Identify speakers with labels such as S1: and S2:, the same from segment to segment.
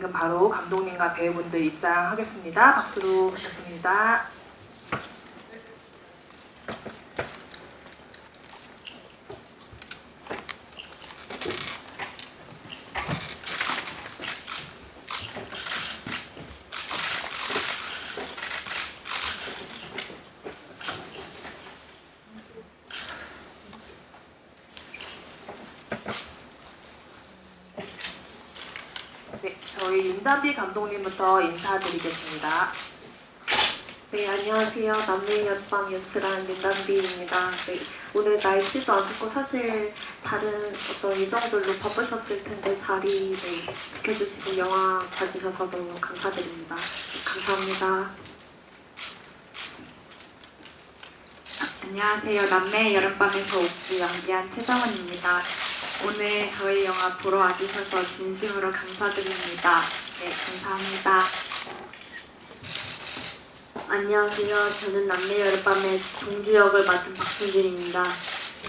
S1: 지금 바로 감독님과 배우분들 입장하겠습니다. 박수로 부탁드립니다. 네, 저희 윤단비 감독님부터 인사드리겠습니다.
S2: 네, 안녕하세요. 남매의 옆방 연출한 윤단비입니다. 네, 오늘 날씨도 안 좋고 사실 다른 어떤 일정들로 바쁘셨을 텐데 자리 지켜주시고 영화 봐주셔서 너무 감사드립니다. 감사합니다.
S3: 안녕하세요. 남매의 여름밤에서 옥주 연기한 최정은입니다. 오늘 저희 영화 보러 와주셔서 진심으로 감사드립니다. 네, 감사합니다.
S2: 안녕하세요. 저는 남매의 여름밤의 동주 역을 맡은 박순진입니다.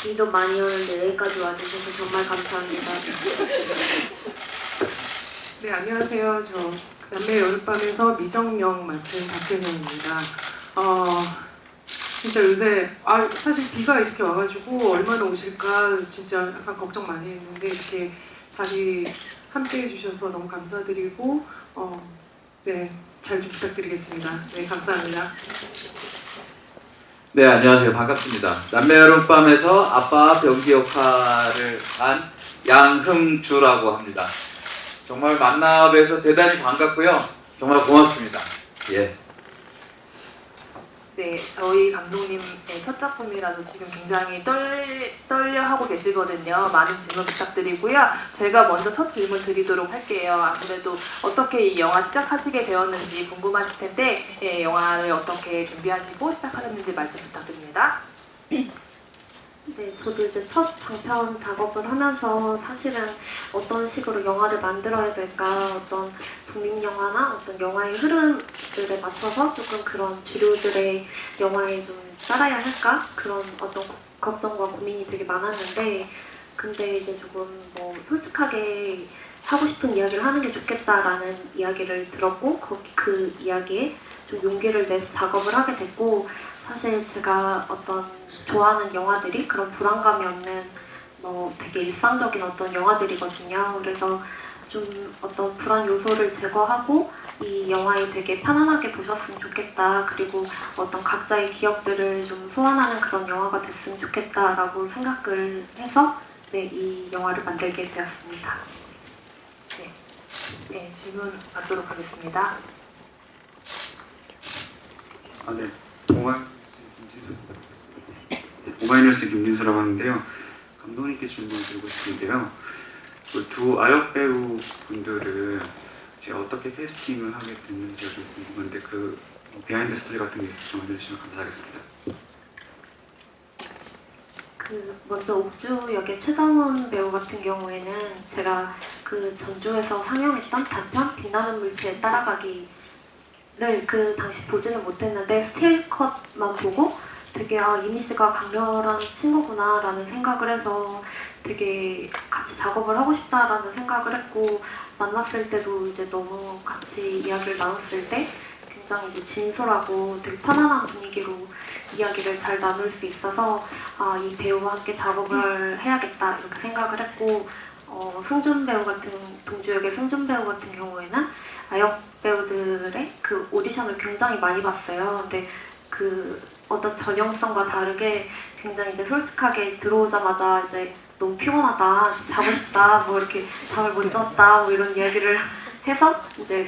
S2: 비도 많이 오는데 여기까지 와주셔서 정말 감사합니다.
S1: 네, 안녕하세요. 저 남매 여름밤에서 미정역 맡은 박재명입니다. 진짜 요새 사실 비가 이렇게 와가지고 얼마나 오실까 진짜 약간 걱정 많이 했는데 이렇게 자리 함께 해주셔서 너무 감사드리고 네, 잘 좀 부탁드리겠습니다. 네, 감사합니다.
S4: 네, 안녕하세요. 반갑습니다. 남매 여름밤에서 아빠 병기 역할을 한 양흠주라고 합니다. 정말 만나 뵈서 대단히 반갑고요. 정말 고맙습니다. 예.
S1: 네, 저희 감독님의 첫 작품이라서 지금 굉장히 떨려하고 계시거든요. 많은 질문 부탁드리고요. 제가 먼저 첫 질문 드리도록 할게요. 아무래도 어떻게 이 영화 시작하시게 되었는지 궁금하실 텐데 영화를 어떻게 준비하시고 시작하셨는지 말씀 부탁드립니다.
S2: 네, 저도 이제 첫 장편 작업을 하면서 사실은 어떤 식으로 영화를 만들어야 될까, 어떤 독립영화나 어떤 영화의 흐름들에 맞춰서 조금 그런 주류들의 영화에 좀 따라야 할까? 그런 어떤 걱정과 고민이 되게 많았는데, 근데 이제 조금 뭐 솔직하게 하고 싶은 이야기를 하는 게 좋겠다라는 이야기를 들었고, 그 이야기에 좀 용기를 내서 작업을 하게 됐고, 사실 제가 어떤 좋아하는 영화들이 그런 불안감이 없는 되게 일상적인 어떤 영화들이거든요. 그래서 좀 어떤 불안 요소를 제거하고 이 영화에 되게 편안하게 보셨으면 좋겠다. 그리고 어떤 각자의 기억들을 좀 소환하는 그런 영화가 됐으면 좋겠다라고 생각을 해서 네, 이 영화를 만들게 되었습니다.
S1: 네, 질문 받도록 하겠습니다.
S5: 네. 오마이뉴스 김진수라고 하는데요. 감독님께 질문을 드리고 싶은데요. 그 두 아역 배우 분들을 제가 어떻게 캐스팅을 하게 됐는지가 좀 궁금한데 그 비하인드 스토리 같은 게 있으면 알려주시면 감사하겠습니다.
S2: 먼저 옥주 역의 최정은 배우 같은 경우에는 제가 그 전주에서 상영했던 단편 빛나는 물체에 따라가기를 그 당시 보지는 못했는데 스틸컷만 보고 되게 이미 씨가 강렬한 친구구나 라는 생각을 해서 되게 같이 작업을 하고 싶다라는 생각을 했고, 만났을 때도 이제 너무 같이 이야기를 나눴을 때 굉장히 이제 진솔하고 되게 편안한 분위기로 이야기를 잘 나눌 수 있어서 이 배우와 함께 작업을 해야겠다 이렇게 생각을 했고, 승준 배우 같은 동주 역의 승준 배우 같은 경우에는 아역 배우들의 그 오디션을 굉장히 많이 봤어요. 근데 그 어떤 전형성과 다르게 굉장히 이제 솔직하게 들어오자마자 이제 너무 피곤하다, 자고 싶다, 뭐 이렇게 잠을 못 잤다, 뭐 이런 이야기를 해서 이제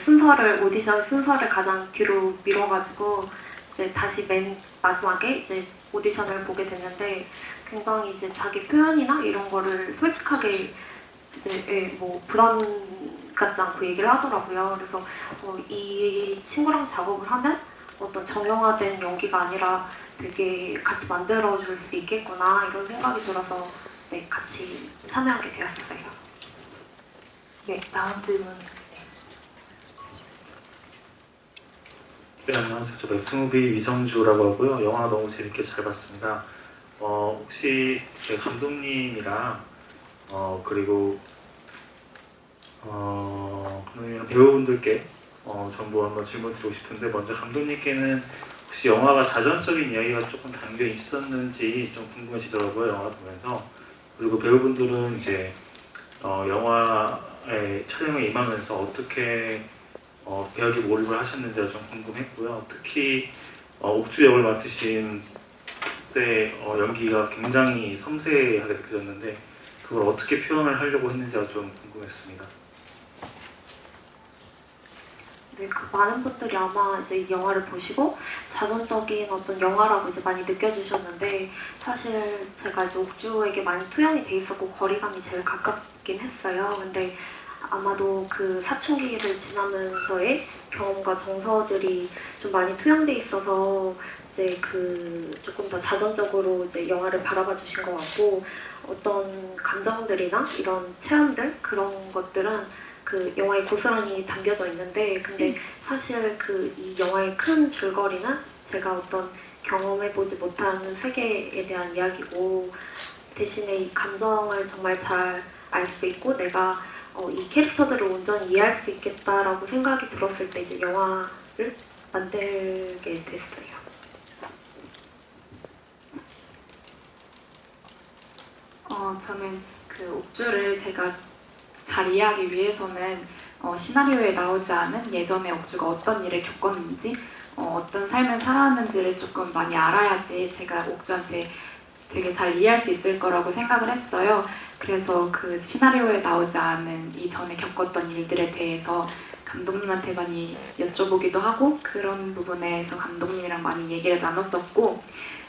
S2: 오디션 순서를 가장 뒤로 미뤄가지고 이제 다시 맨 마지막에 이제 오디션을 보게 됐는데 굉장히 이제 자기 표현이나 이런 거를 솔직하게 이제 뭐 부담 갖지 않고 얘기를 하더라고요. 그래서 이 친구랑 작업을 하면 어떤 정형화된 연기가 아니라 되게 같이 만들어줄 수 있겠구나 이런 생각이 들어서 네, 같이 참여하게 되었어요.
S1: 네, 다음 질문.
S6: 네, 안녕하세요. 저 맥스무비 위성주라고 하고요. 영화 너무 재밌게 잘 봤습니다. 혹시 제 감독님이랑 그리고 감독님이랑 배우분들께 전부 한번 질문 드리고 싶은데, 먼저 감독님께는 혹시 영화가 자전적인 이야기가 조금 담겨 있었는지 좀 궁금해지더라고요, 영화 보면서. 그리고 배우분들은 이제 영화의 촬영에 임하면서 어떻게 배역에 몰입을 하셨는지가 좀 궁금했고요. 특히 옥주 역을 맡으신 때 연기가 굉장히 섬세하게 느껴졌는데, 그걸 어떻게 표현을 하려고 했는지가 좀 궁금했습니다.
S2: 네, 그 많은 분들이 아마 이제 이 영화를 보시고 자전적인 어떤 영화라고 이제 많이 느껴주셨는데, 사실 제가 이제 옥주에게 많이 투영이 돼 있었고 거리감이 제일 가깝긴 했어요. 근데 아마도 그 사춘기를 지나면서의 경험과 정서들이 좀 많이 투영돼 있어서 이제 그 조금 더 자전적으로 이제 영화를 바라봐 주신 것 같고, 어떤 감정들이나 이런 체험들 그런 것들은 그 영화에 고스란히 담겨져 있는데, 근데 사실 그 이 영화의 큰 줄거리는 제가 어떤 경험해보지 못한 세계에 대한 이야기고, 대신에 이 감정을 정말 잘 알 수 있고 내가 이 캐릭터들을 온전히 이해할 수 있겠다라고 생각이 들었을 때 이제 영화를 만들게 됐어요.
S3: 저는 그 옥주를 제가 잘 이해하기 위해서는 시나리오에 나오지 않은 예전에 옥주가 어떤 일을 겪었는지, 어떤 삶을 살아왔는지를 조금 많이 알아야지 제가 옥주한테 되게 잘 이해할 수 있을 거라고 생각을 했어요. 그래서 그 시나리오에 나오지 않은 이전에 겪었던 일들에 대해서 감독님한테 많이 여쭤보기도 하고, 그런 부분에서 감독님이랑 많이 얘기를 나눴었고,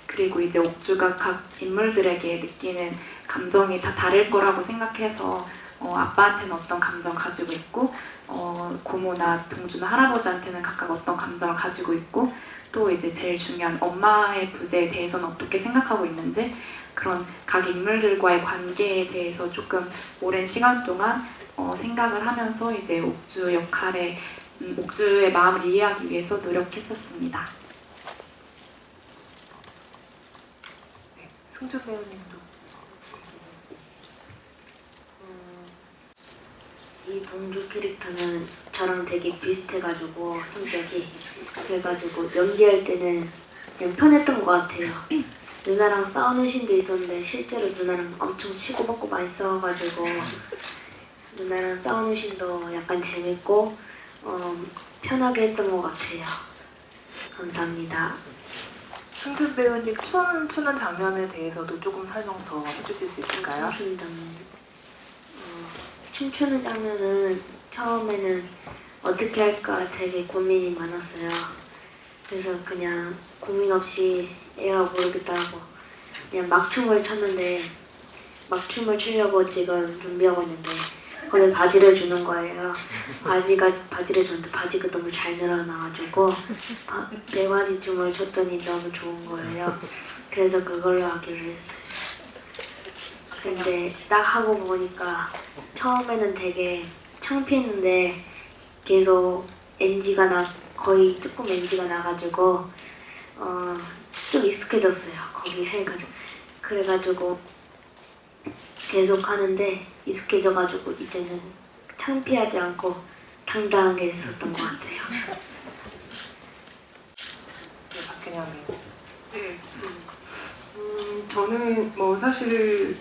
S3: 그리고 이제 옥주가 각 인물들에게 느끼는 감정이 다 다를 거라고 생각해서 아빠한테는 어떤 감정 가지고 있고, 고모나 동주나 할아버지한테는 각각 어떤 감정을 가지고 있고, 또 이제 제일 중요한 엄마의 부재에 대해서는 어떻게 생각하고 있는지, 그런 각 인물들과의 관계에 대해서 조금 오랜 시간 동안 생각을 하면서 이제 옥주 역할에 옥주의 마음을 이해하기 위해서 노력했었습니다.
S1: 네, 승주 배우님도.
S7: 이 동주 캐릭터는 저랑 되게 비슷해가지고 성격이, 그래가지고 연기할 때는 그냥 편했던 것 같아요. 누나랑 싸우는 씬도 있었는데 실제로 누나랑 엄청 치고받고 많이 싸워가지고 누나랑 싸우는 씬도 약간 재밌고 편하게 했던 것 같아요. 감사합니다.
S1: 승주 배우님 춤 추는 장면에 대해서도 조금 설명 더 해주실 수 있을까요?
S7: 춤추는 장면. 춤추는 장면은 처음에는 어떻게 할까 되게 고민이 많았어요. 그래서 그냥 고민 없이 애가 모르겠다 하고 그냥 막춤을 췄는데, 막춤을 추려고 지금 준비하고 있는데 거기 바지를 주는 거예요. 바지를 줬는데 바지가 너무 잘 늘어나가지고 배바지 춤을 췄더니 너무 좋은 거예요. 그래서 그걸로 하기로 했어요. 근데 딱 하고 보니까 처음에는 되게 창피했는데 계속 거의 조금 NG가 나가지고 좀 익숙해졌어요. 거기 해가지고. 그래가지고 계속 하는데 익숙해져가지고 이제는 창피하지 않고 당당하게 했었던 것 같아요.
S1: 네, 박근영 배우.
S8: 네. 저는 뭐 사실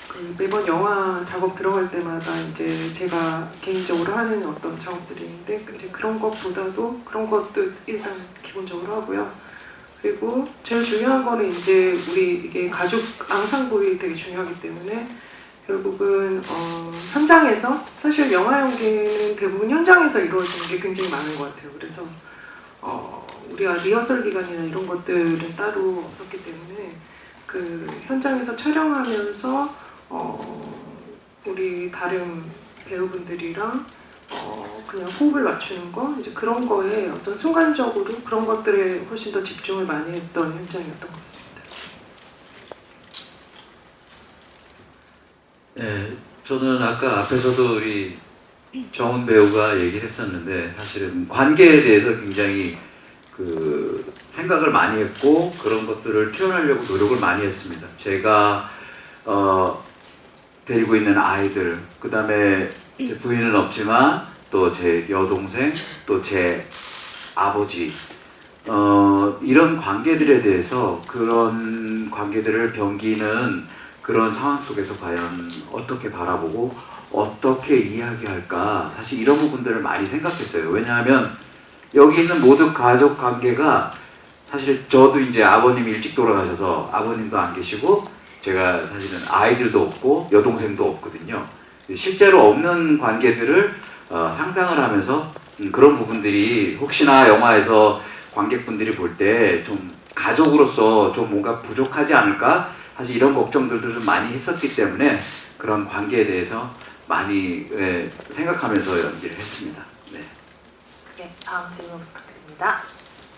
S8: 그 매번 영화 작업 들어갈 때마다 이제 제가 개인적으로 하는 어떤 작업들이 있는데, 이제 그런 것보다도 그런 것도 일단 기본적으로 하고요. 그리고 제일 중요한 거는 이제 우리 이게 가족 앙상블이 되게 중요하기 때문에 결국은 현장에서, 사실 영화 연기는 대부분 현장에서 이루어지는 게 굉장히 많은 것 같아요. 그래서 우리가 리허설 기간이나 이런 것들은 따로 없었기 때문에 그 현장에서 촬영하면서 우리 다른 배우분들이랑 그냥 호흡을 맞추는 거, 이제 그런 거에 어떤 순간적으로 그런 것들에 훨씬 더 집중을 많이 했던 현장이었던 것 같습니다.
S4: 네, 저는 아까 앞에서도 우리 정훈 배우가 얘기를 했었는데, 사실은 관계에 대해서 굉장히 그 생각을 많이 했고 그런 것들을 표현하려고 노력을 많이 했습니다. 제가 데리고 있는 아이들, 그 다음에 제 부인은 없지만 또 제 여동생, 또 제 아버지, 이런 관계들에 대해서 그런 관계들을 병기는 그런 상황 속에서 과연 어떻게 바라보고 어떻게 이야기할까, 사실 이런 부분들을 많이 생각했어요. 왜냐하면 여기 있는 모든 가족 관계가, 사실 저도 이제 아버님이 일찍 돌아가셔서 아버님도 안 계시고 제가 사실은 아이들도 없고 여동생도 없거든요. 실제로 없는 관계들을 상상을 하면서 그런 부분들이 혹시나 영화에서 관객분들이 볼 때 좀 가족으로서 좀 뭔가 부족하지 않을까, 사실 이런 걱정들도 좀 많이 했었기 때문에 그런 관계에 대해서 많이 생각하면서 연기를 했습니다. 네.
S1: 네, 다음 질문 부탁드립니다.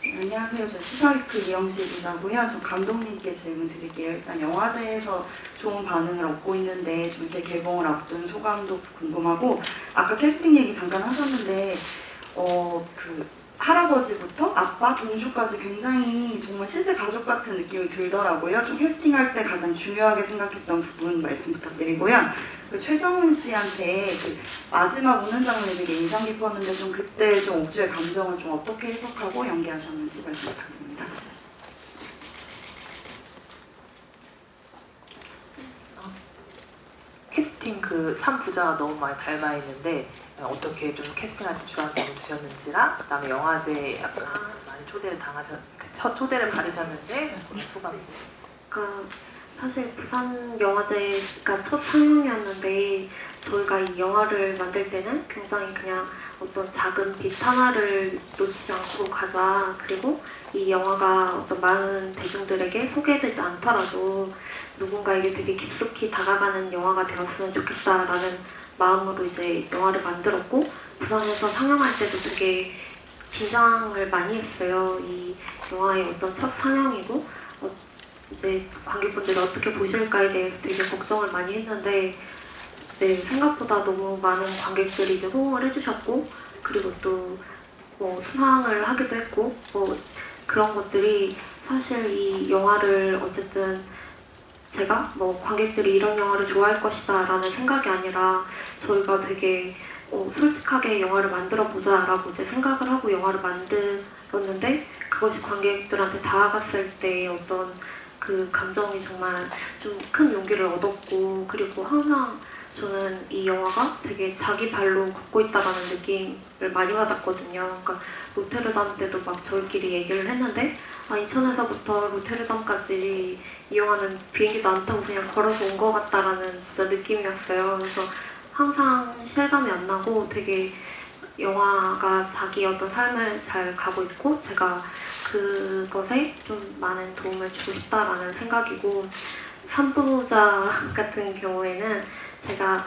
S9: 안녕하세요. 저 시사위크 이영실 기자고요. 저 감독님께 질문 드릴게요. 일단 영화제에서 좋은 반응을 얻고 있는데 좀 이렇게 개봉을 앞둔 소감도 궁금하고, 아까 캐스팅 얘기 잠깐 하셨는데 그 할아버지부터 아빠, 동주까지 굉장히 정말 실제 가족 같은 느낌이 들더라고요. 좀 캐스팅할 때 가장 중요하게 생각했던 부분 말씀 부탁드리고요. 그 최정훈 씨한테 그 마지막 우는 장면이 되게 인상 깊었는데 좀 그때 좀 옥주의 감정을 좀 어떻게 해석하고 연기하셨는지 말씀 부탁드립니다.
S1: 캐스팅 그 3부자가 너무 많이 닮아 있는데 어떻게 좀 캐스팅할 때 주안점을 두셨는지랑, 그다음에 영화제에 약간 많이 초대를 받으셨는데 소감.
S2: 그 사실 부산 영화제가 첫 상영이었는데 저희가 이 영화를 만들 때는 굉장히 그냥 어떤 작은 빛 하나를 놓치지 않고 가자, 그리고 이 영화가 어떤 많은 대중들에게 소개되지 않더라도 누군가에게 되게 깊숙이 다가가는 영화가 되었으면 좋겠다라는 마음으로 이제 영화를 만들었고, 부산에서 상영할 때도 되게 긴장을 많이 했어요. 이 영화의 어떤 첫 상영이고 이제 관객분들이 어떻게 보실까에 대해서 되게 걱정을 많이 했는데, 네, 생각보다 너무 많은 관객들이 이제 호응을 해주셨고, 그리고 또 뭐 수상을 하기도 했고, 뭐 그런 것들이 사실 이 영화를 어쨌든 제가 뭐 관객들이 이런 영화를 좋아할 것이다 라는 생각이 아니라 저희가 되게 솔직하게 영화를 만들어 보자 라고 이제 생각을 하고 영화를 만들었는데, 그것이 관객들한테 닿아갔을 때 어떤 그 감정이 정말 좀 큰 용기를 얻었고, 그리고 항상 저는 이 영화가 되게 자기 발로 걷고 있다라는 느낌을 많이 받았거든요. 그러니까 로테르담 때도 막 저희끼리 얘기를 했는데, 인천에서부터 로테르담까지 이 영화는 비행기도 안 타고 그냥 걸어서 온 것 같다라는 진짜 느낌이었어요. 그래서 항상 실감이 안 나고 되게 영화가 자기 어떤 삶을 잘 가고 있고, 제가 그것에 좀 많은 도움을 주고 싶다라는 생각이고, 3부자 같은 경우에는 제가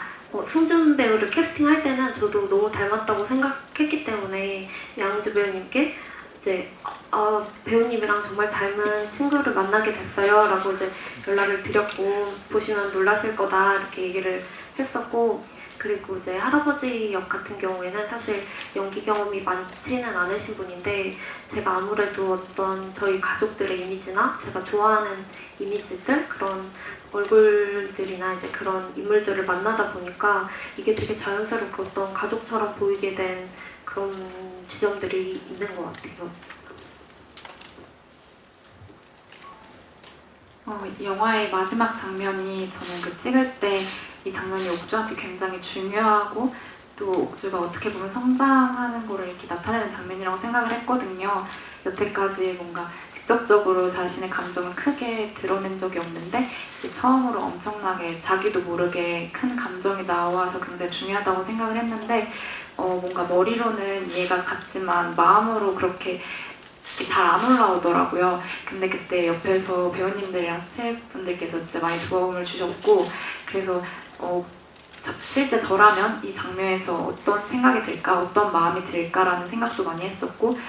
S2: 승준 배우를 캐스팅할 때는 저도 너무 닮았다고 생각했기 때문에 양주 배우님께 이제 배우님이랑 정말 닮은 친구를 만나게 됐어요 라고 이제 연락을 드렸고, 보시면 놀라실 거다 이렇게 얘기를 했었고, 그리고 이제 할아버지 역 같은 경우에는 사실 연기 경험이 많지는 않으신 분인데, 제가 아무래도 어떤 저희 가족들의 이미지나 제가 좋아하는 이미지들, 그런 얼굴들이나 이제 그런 인물들을 만나다 보니까 이게 되게 자연스럽게 어떤 가족처럼 보이게 된 그런 지점들이 있는 것 같아요.
S3: 영화의 마지막 장면이, 저는 그 찍을 때 이 장면이 옥주한테 굉장히 중요하고 또 옥주가 어떻게 보면 성장하는 거를 이렇게 나타내는 장면이라고 생각을 했거든요. 여태까지 뭔가 직접적으로 자신의 감정을 크게 드러낸 적이 없는데 이제 처음으로 엄청나게 자기도 모르게 큰 감정이 나와서 굉장히 중요하다고 생각을 했는데, 뭔가 머리로는 이해가 갔지만 마음으로 그렇게 잘 안 올라오더라고요. 근데 그때 옆에서 배우님들이랑 스태프분들께서 진짜 많이 도움을 주셨고, 그래서 실제 저라면 이 장면에서 어떤 생각이 들까, 어떤 마음이 들까라는 생각도 많이 했었고,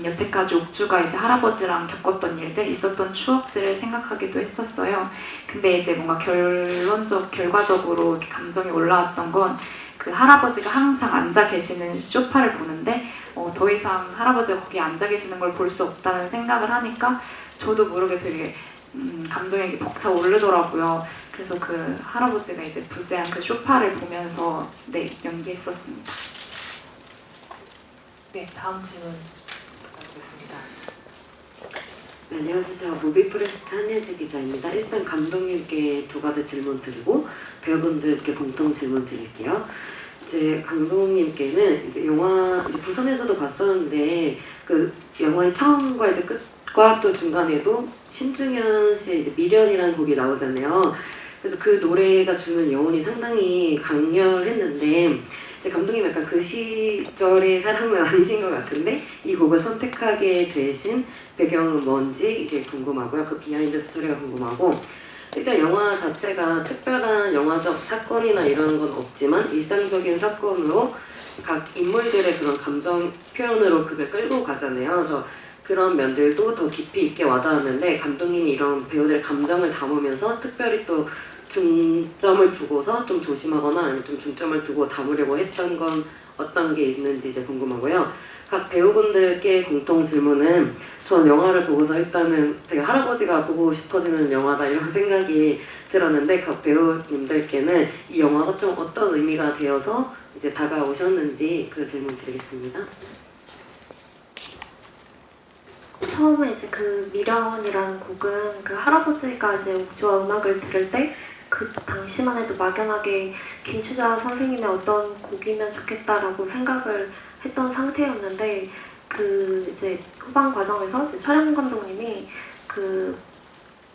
S3: 여태까지 옥주가 이제 할아버지랑 겪었던 일들, 있었던 추억들을 생각하기도 했었어요. 근데 이제 뭔가 결과적으로 이렇게 감정이 올라왔던 건, 그 할아버지가 항상 앉아 계시는 소파를 보는데 더 이상 할아버지가 거기 앉아 계시는 걸 볼 수 없다는 생각을 하니까 저도 모르게 되게 감정이 벅차 오르더라고요. 그래서 그 할아버지가 이제 부재한 그 쇼파를 보면서 네, 연기했었습니다.
S1: 네, 다음 질문 부탁드리겠습니다.
S10: 네, 안녕하세요. 제가 무비프레스트 한예지 기자입니다. 일단 감독님께 두 가지 질문 드리고 배우분들께 공통 질문 드릴게요. 이제 감독님께는 이제 영화 이제 부산에서도 봤었는데 그 영화의 처음과 이제 끝과 또 중간에도 신중현 씨의 이제 미련이라는 곡이 나오잖아요. 그래서 그 노래가 주는 여운이 상당히 강렬했는데 이제 감독님 약간 그 시절의 사람은 아니신 것 같은데 이 곡을 선택하게 되신 배경은 뭔지 이제 궁금하고요. 그 비하인드 스토리가 궁금하고 일단 영화 자체가 특별한 영화적 사건이나 이런 건 없지만 일상적인 사건으로 각 인물들의 그런 감정 표현으로 그걸 끌고 가잖아요. 그래서 그런 면들도 더 깊이 있게 와닿았는데 감독님이 이런 배우들의 감정을 담으면서 특별히 또 중점을 두고서 좀 조심하거나 아니면 좀 중점을 두고 담으려고 했던 건 어떤 게 있는지 이제 궁금하고요. 각 배우분들께 공통 질문은 전 영화를 보고서 일단은 되게 할아버지가 보고 싶어지는 영화다 이런 생각이 들었는데 각 배우님들께는 이 영화가 좀 어떤 의미가 되어서 이제 다가오셨는지 그 질문 드리겠습니다.
S2: 처음에 이제 그 미련이라는 곡은 그 할아버지가 이제 옥주와 음악을 들을 때 그 당시만 해도 막연하게 김추자 선생님의 어떤 곡이면 좋겠다라고 생각을 했던 상태였는데 그 이제 후반 과정에서 이제 촬영 감독님이 그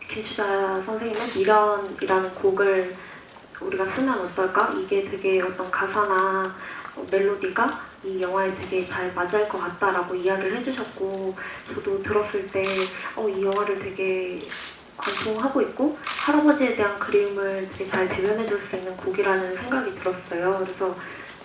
S2: 김추자 선생님의 미련이라는 곡을 우리가 쓰면 어떨까? 이게 되게 어떤 가사나 멜로디가 이 영화에 되게 잘 맞을 것 같다라고 이야기를 해주셨고 저도 들었을 때 이 영화를 되게 관통하고 있고 할아버지에 대한 그리움을 되게 잘 대변해줄 수 있는 곡이라는 생각이 들었어요. 그래서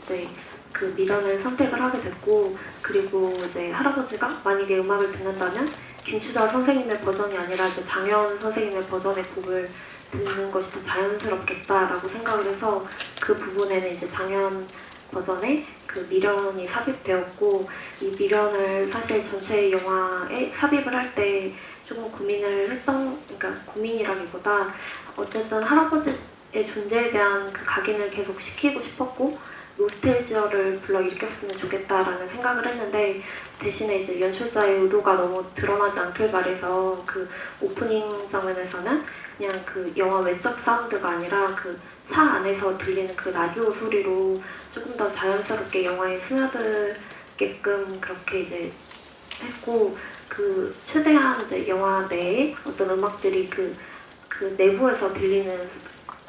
S2: 이제 그 미련을 선택을 하게 됐고 그리고 이제 할아버지가 만약에 음악을 듣는다면 김추자 선생님의 버전이 아니라 이제 장현 선생님의 버전의 곡을 듣는 것이 더 자연스럽겠다라고 생각을 해서 그 부분에는 이제 장현 버전의 그 미련이 삽입되었고 이 미련을 사실 전체 영화에 삽입을 할 때 조금 고민을 했던, 그러니까 고민이라기보다 어쨌든 할아버지의 존재에 대한 그 각인을 계속 시키고 싶었고 노스텔지어를 불러일으켰으면 좋겠다라는 생각을 했는데 대신에 이제 연출자의 의도가 너무 드러나지 않길 바래서 그 오프닝 장면에서는 그냥 그 영화 외적 사운드가 아니라 그 차 안에서 들리는 그 라디오 소리로 조금 더 자연스럽게 영화에 스며들게끔 그렇게 이제 했고 그 최대한 이제 영화 내에 어떤 음악들이 그 내부에서 들리는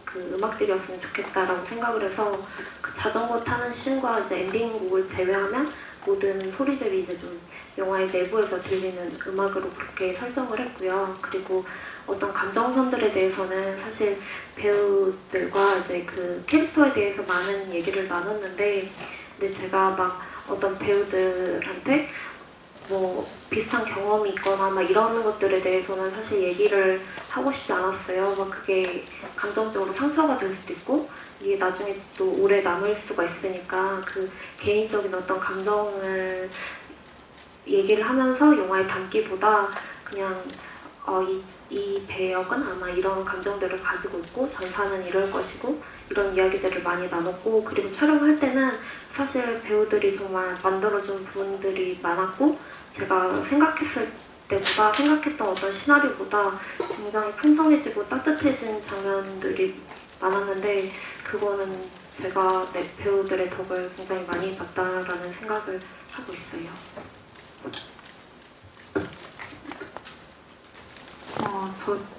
S2: 그 음악들이었으면 좋겠다라고 생각을 해서 그 자전거 타는 씬과 이제 엔딩곡을 제외하면 모든 소리들이 이제 좀 영화의 내부에서 들리는 음악으로 그렇게 설정을 했고요. 그리고 어떤 감정선들에 대해서는 사실 배우들과 이제 그 캐릭터에 대해서 많은 얘기를 나눴는데 근데 제가 막 어떤 배우들한테 뭐 비슷한 경험이 있거나 막 이런 것들에 대해서는 사실 얘기를 하고 싶지 않았어요. 막 그게 감정적으로 상처가 될 수도 있고 이게 나중에 또 오래 남을 수가 있으니까 그 개인적인 어떤 감정을 얘기를 하면서 영화에 담기보다 그냥 이 배역은 아마 이런 감정들을 가지고 있고 전사는 이럴 것이고 이런 이야기들을 많이 나눴고 그리고 촬영할 때는 사실 배우들이 정말 만들어준 부분들이 많았고 제가 생각했던 어떤 시나리오보다 굉장히 풍성해지고 따뜻해진 장면들이 많았는데 그거는 제가 배우들의 덕을 굉장히 많이 봤다라는 생각을 하고 있어요.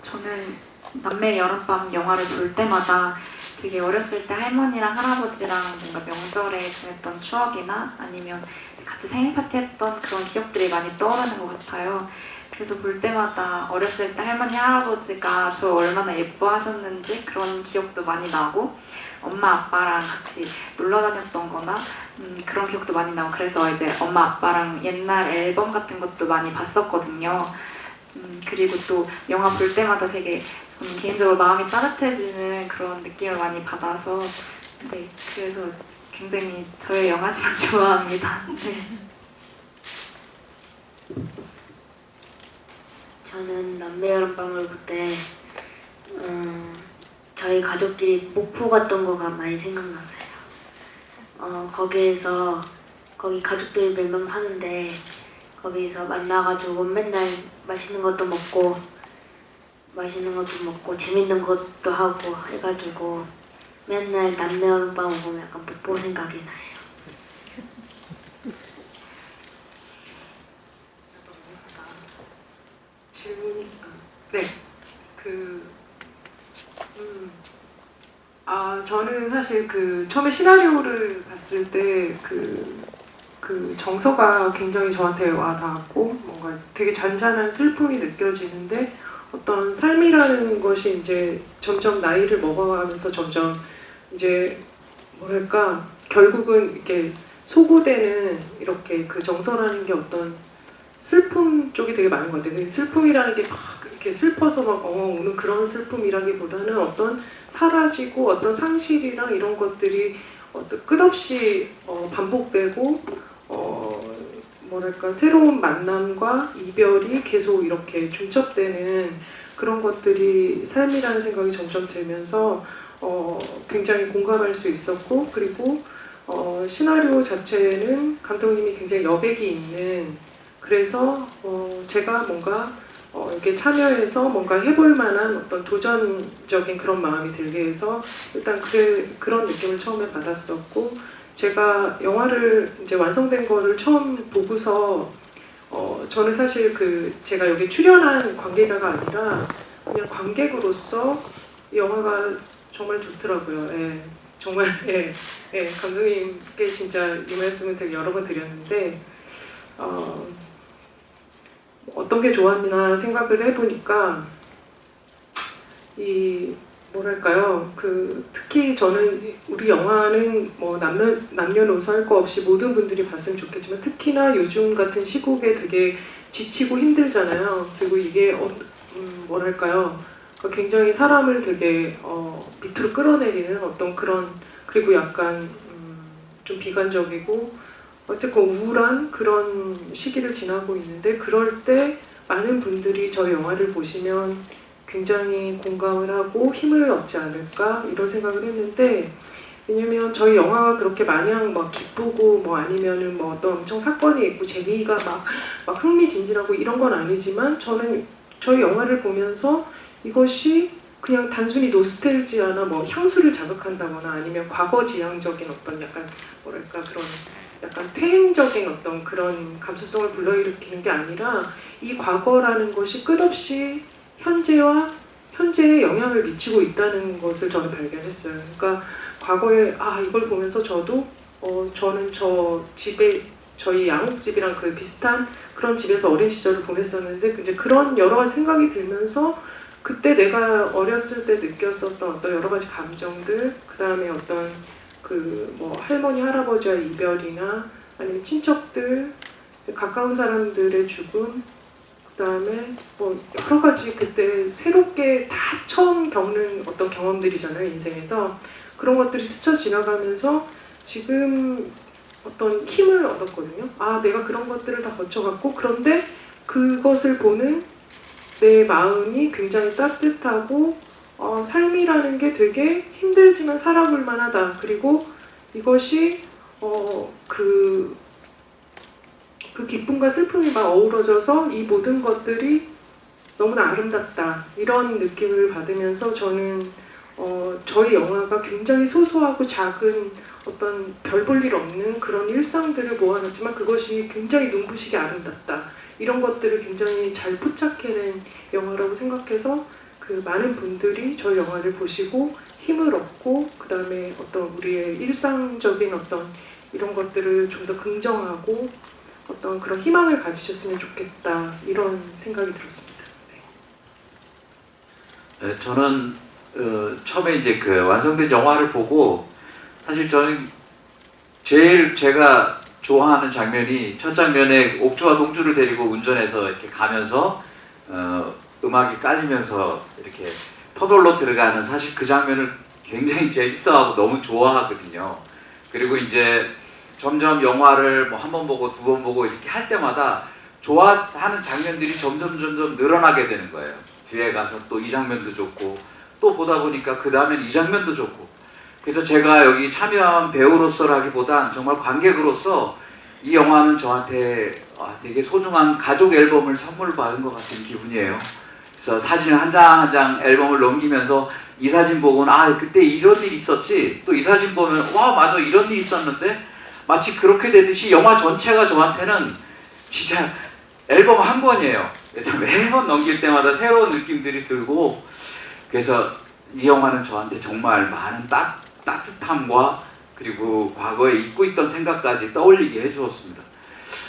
S3: 저는 남매의 여름밤 영화를 볼 때마다 되게 어렸을 때 할머니랑 할아버지랑 뭔가 명절에 지냈던 추억이나 아니면 같이 생일 파티 했던 그런 기억들이 많이 떠오르는 것 같아요. 그래서 볼 때마다 어렸을 때 할머니, 할아버지가 저 얼마나 예뻐하셨는지 그런 기억도 많이 나고 엄마, 아빠랑 같이 놀러 다녔던 거나 그런 기억도 많이 나고 그래서 이제 엄마, 아빠랑 옛날 앨범 같은 것도 많이 봤었거든요. 그리고 또 영화 볼 때마다 되게 저는 개인적으로 마음이 따뜻해지는 그런 느낌을 많이 받아서 네, 그래서 굉장히 저의 영화지만 좋아합니다. 네.
S7: 저는 남매 여름밤을 볼 때 저희 가족끼리 목포 갔던 거가 많이 생각났어요. 거기 가족들 몇 명 사는데 거기서 만나가지고 맨날 맛있는 것도 먹고 재밌는 것도 하고 해가지고 맨날 남매어른빵 먹으면 약간 목포 생각이 나요.
S8: 질문이 네. 저는 사실 처음에 시나리오를 봤을 때 그 정서가 굉장히 저한테 와닿았고 뭔가 되게 잔잔한 슬픔이 느껴지는데 어떤 삶이라는 것이 이제 점점 나이를 먹어가면서 점점 이제 뭐랄까 결국은 이렇게 소구되는 이렇게 그 정서라는 게 어떤 슬픔 쪽이 되게 많은 것 같아요. 슬픔이라는 게 막 이렇게 슬퍼서 막 우는 그런 슬픔이라기보다는 어떤 사라지고 어떤 상실이랑 이런 것들이 끝없이 반복되고 뭐랄까 새로운 만남과 이별이 계속 이렇게 중첩되는 그런 것들이 삶이라는 생각이 점점 들면서 굉장히 공감할 수 있었고 그리고 시나리오 자체는 감독님이 굉장히 여백이 있는 그래서 제가 뭔가 이렇게 참여해서 뭔가 해볼 만한 어떤 도전적인 그런 마음이 들게 해서 일단 그런 느낌을 처음에 받았었고 제가 영화를 이제 완성된 거를 처음 보고서 저는 사실 제가 여기 출연한 관계자가 아니라 그냥 관객으로서 이 영화가 정말 좋더라고요. 예, 정말 감독님께 진짜 이 말씀을 되게 여러 번 드렸는데 어떤 게 좋았나 생각을 해보니까 뭐랄까요? 특히 저는 우리 영화는 뭐 남녀노소 할 거 없이 모든 분들이 봤으면 좋겠지만 특히나 요즘 같은 시국에 되게 지치고 힘들잖아요. 그리고 이게 뭐랄까요? 굉장히 사람을 되게 밑으로 끌어내리는 어떤 그런 그리고 약간 좀 비관적이고 어쨌건 우울한 그런 시기를 지나고 있는데 그럴 때 많은 분들이 저 영화를 보시면 굉장히 공감을 하고 힘을 얻지 않을까 이런 생각을 했는데 왜냐면 저희 영화가 그렇게 마냥 막 기쁘고 뭐 아니면은 뭐 어떤 엄청 사건이 있고 재미가 막 흥미진진하고 이런 건 아니지만 저는 저희 영화를 보면서 이것이 그냥 단순히 노스텔지아나 뭐 향수를 자극한다거나 아니면 과거지향적인 어떤 약간 뭐랄까 그런 약간 퇴행적인 어떤 그런 감수성을 불러일으키는 게 아니라 이 과거라는 것이 끝없이 현재에 영향을 미치고 있다는 것을 저는 발견했어요. 그러니까 과거에 이걸 보면서 저도 저는 저희 양옥집이랑 비슷한 그런 집에서 어린 시절을 보냈었는데 이제 그런 여러 가지 생각이 들면서 그때 내가 어렸을 때 느꼈었던 어떤 여러 가지 감정들 그 다음에 어떤 뭐 할머니 할아버지와의 이별이나 아니면 친척들 가까운 사람들의 죽음 그다음에 뭐 여러 가지 그때 새롭게 다 처음 겪는 어떤 경험들이잖아요 인생에서 그런 것들이 스쳐 지나가면서 지금 어떤 힘을 얻었거든요. 내가 그런 것들을 다 거쳐갔고 그런데 그것을 보는 내 마음이 굉장히 따뜻하고 삶이라는 게 되게 힘들지만 살아볼 만하다. 그리고 이것이 그 기쁨과 슬픔이 막 어우러져서 이 모든 것들이 너무나 아름답다 이런 느낌을 받으면서 저는 저희 영화가 굉장히 소소하고 작은 어떤 별 볼 일 없는 그런 일상들을 모아놨지만 그것이 굉장히 눈부시게 아름답다 이런 것들을 굉장히 잘 포착해낸 영화라고 생각해서 많은 분들이 저희 영화를 보시고 힘을 얻고 그 다음에 어떤 우리의 일상적인 어떤 이런 것들을 좀 더 긍정하고 어떤 그런 희망을 가지셨으면 좋겠다 이런 생각이 들었습니다.
S4: 네, 저는 처음에 이제 완성된 영화를 보고 사실 저는 제일 제가 좋아하는 장면이 첫 장면에 옥주와 동주를 데리고 운전해서 이렇게 가면서 음악이 깔리면서 이렇게 터널로 들어가는 사실 그 장면을 굉장히 재밌어하고 너무 좋아하거든요. 그리고 이제 점점 영화를 뭐 한 번 보고 두 번 보고 이렇게 할 때마다 좋아하는 장면들이 점점 늘어나게 되는 거예요. 뒤에 가서 또 이 장면도 좋고 또 보다 보니까 그 다음엔 이 장면도 좋고, 그래서 제가 여기 참여한 배우로서라기보단 정말 관객으로서 이 영화는 저한테 되게 소중한 가족 앨범을 선물 받은 것 같은 기분이에요. 그래서 사진을 한 장 한 장 앨범을 넘기면서 이 사진 보고는 그때 이런 일이 있었지, 또 이 사진 보면 와 맞아 이런 일이 있었는데, 마치 그렇게 되듯이 영화 전체가 저한테는 진짜 앨범 한 권이에요. 그래서 매번 넘길 때마다 새로운 느낌들이 들고, 그래서 이 영화는 저한테 정말 많은 따뜻함과 그리고 과거에 잊고 있던 생각까지 떠올리게 해주었습니다.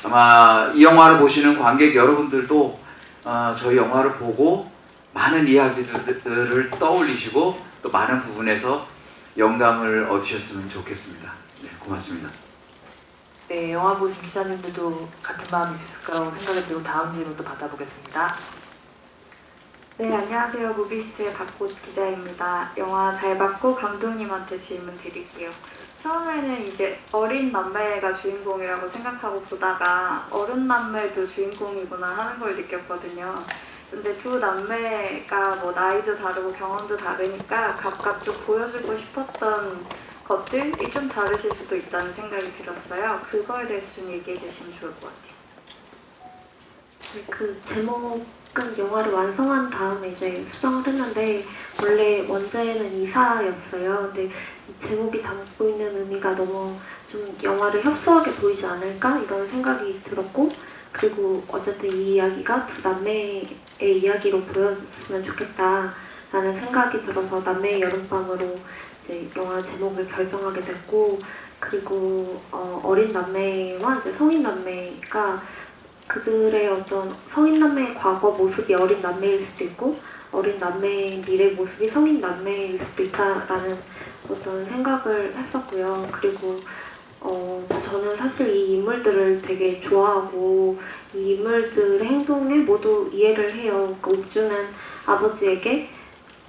S4: 아마 이 영화를 보시는 관객 여러분들도 저희 영화를 보고 많은 이야기들을 떠올리시고 또 많은 부분에서 영감을 얻으셨으면 좋겠습니다. 네, 고맙습니다.
S1: 네, 영화 보신 기자님들도 같은 마음이 있을 거라고 생각이 들고 다음 질문도 받아보겠습니다.
S11: 네, 안녕하세요. 무비스트의 박꽃 기자입니다. 영화 잘 봤고 감독님한테 질문 드릴게요. 처음에는 이제 어린 남매가 주인공이라고 생각하고 보다가 어른 남매도 주인공이구나 하는 걸 느꼈거든요. 근데 두 남매가 뭐 나이도 다르고 경험도 다르니까 각각 좀 보여주고 싶었던 것들이 좀 다르실 수도 있다는 생각이 들었어요. 그거에 대해서 좀 얘기해 주시면 좋을 것 같아요.
S2: 그 제목은 영화를 완성한 다음에 이제 수정을 했는데, 원래 원제는 이사였어요. 근데 이 제목이 담고 있는 의미가 너무 좀 영화를 협소하게 보이지 않을까 이런 생각이 들었고, 그리고 어쨌든 이 이야기가 두 남매의 이야기로 보여줬으면 좋겠다라는 생각이 들어서 남매의 여름밤으로 이제 영화 제목을 결정하게 됐고, 그리고 어린 남매와 이제 성인 남매가 그들의 어떤 성인 남매의 과거 모습이 어린 남매일 수도 있고 어린 남매의 미래 모습이 성인 남매일 수도 있다라는 어떤 생각을 했었고요. 그리고 저는 사실 이 인물들을 되게 좋아하고 이 인물들의 행동에 모두 이해를 해요. 그러니까 옥주는 아버지에게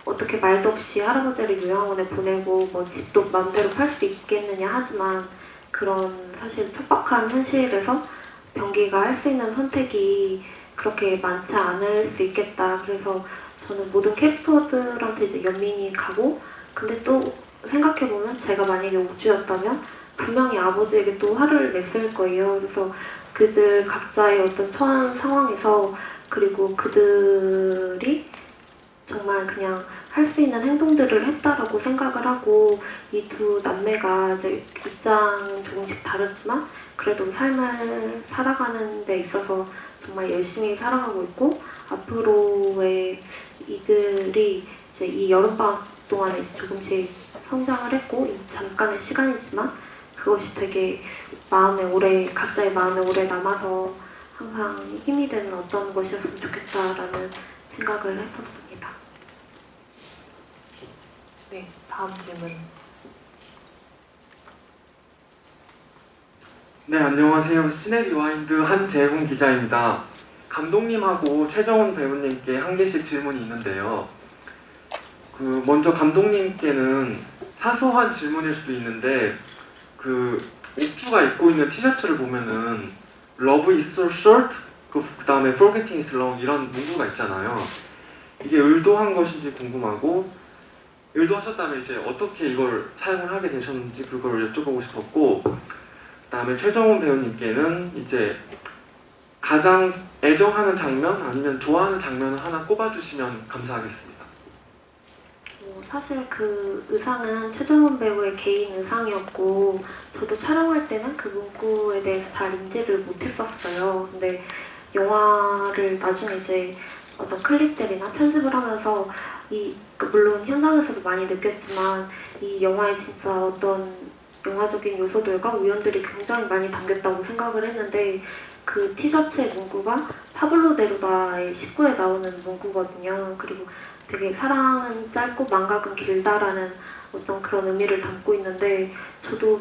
S2: 어떻게 말도 없이 할아버지를 요양원에 보내고 뭐 집도 마음대로 팔 수 있겠느냐 하지만, 그런 사실 척박한 현실에서 병기가 할 수 있는 선택이 그렇게 많지 않을 수 있겠다. 그래서 저는 모든 캐릭터들한테 이제 연민이 가고, 근데 또 생각해보면 제가 만약에 옥주였다면 분명히 아버지에게 또 화를 냈을 거예요. 그래서 그들 각자의 어떤 처한 상황에서, 그리고 그들이 정말 그냥 할 수 있는 행동들을 했다라고 생각을 하고, 이 두 남매가 이제 입장 조금씩 다르지만 그래도 삶을 살아가는 데 있어서 정말 열심히 살아가고 있고, 앞으로의 이들이 이제 이 여름방학 동안에 이제 조금씩 성장을 했고, 이 잠깐의 시간이지만 그것이 되게 각자의 마음에 오래 남아서 항상 힘이 되는 어떤 것이었으면 좋겠다라는 생각을 했었습니다.
S1: 네, 다음 질문.
S12: 네, 안녕하세요. 시네리와인드 한재훈 기자입니다. 감독님하고 최정훈 배우님께 한 개씩 질문이 있는데요. 먼저 감독님께는 사소한 질문일 수도 있는데, 옥주가 입고 있는 티셔츠를 보면은 Love is so short, 그 다음에 Forgetting is long 이런 문구가 있잖아요. 이게 의도한 것인지 궁금하고, 의도하셨다면 이제 어떻게 이걸 사용을 하게 되셨는지 그걸 여쭤보고 싶었고, 그 다음에 최정훈 배우님께는 이제 가장 애정하는 장면 아니면 좋아하는 장면을 하나 꼽아주시면 감사하겠습니다.
S2: 사실 그 의상은 최정훈 배우의 개인 의상이었고, 저도 촬영할 때는 그 문구에 대해서 잘 인지를 못했었어요. 근데 영화를 나중에 이제 어떤 클립들이나 편집을 하면서 물론 현장에서도 많이 느꼈지만 이 영화에 진짜 어떤 영화적인 요소들과 우연들이 굉장히 많이 담겼다고 생각을 했는데, 그 티셔츠의 문구가 파블로 네루다의 19에 나오는 문구거든요. 그리고 되게 사랑은 짧고 망각은 길다라는 어떤 그런 의미를 담고 있는데, 저도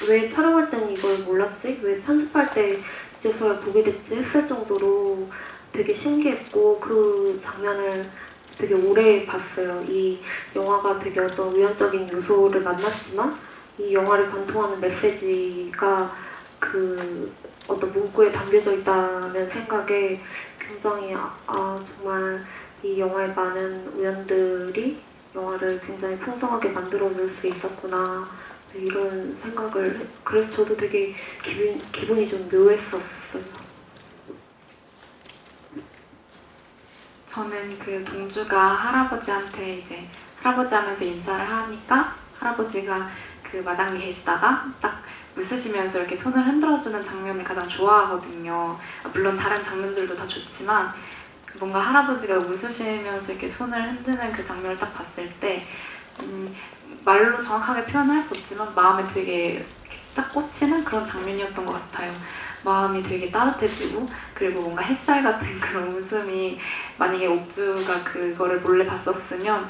S2: 왜 촬영할 때는 이걸 몰랐지? 왜 편집할 때 이제서야 보게 됐지? 했을 정도로 되게 신기했고, 그 장면을 되게 오래 봤어요. 이 영화가 되게 어떤 우연적인 요소를 만났지만 이 영화를 관통하는 메시지가 그 어떤 문구에 담겨져 있다는 생각에 굉장히 정말 이 영화의 많은 우연들이 영화를 굉장히 풍성하게 만들어줄 수 있었구나 네, 이런 생각을 그래서 저도 되게 기분이 좀 묘했었어요.
S3: 저는 그 동주가 할아버지한테 이제 할아버지 하면서 인사를 하니까 할아버지가 그 마당에 계시다가 딱 웃으시면서 이렇게 손을 흔들어주는 장면을 가장 좋아하거든요. 물론 다른 장면들도 다 좋지만 뭔가 할아버지가 웃으시면서 이렇게 손을 흔드는 그 장면을 딱 봤을 때 말로 정확하게 표현할 수 없지만 마음에 되게 딱 꽂히는 그런 장면이었던 것 같아요. 마음이 되게 따뜻해지고 그리고 뭔가 햇살 같은 그런 웃음이 만약에 옥주가 그거를 몰래 봤었으면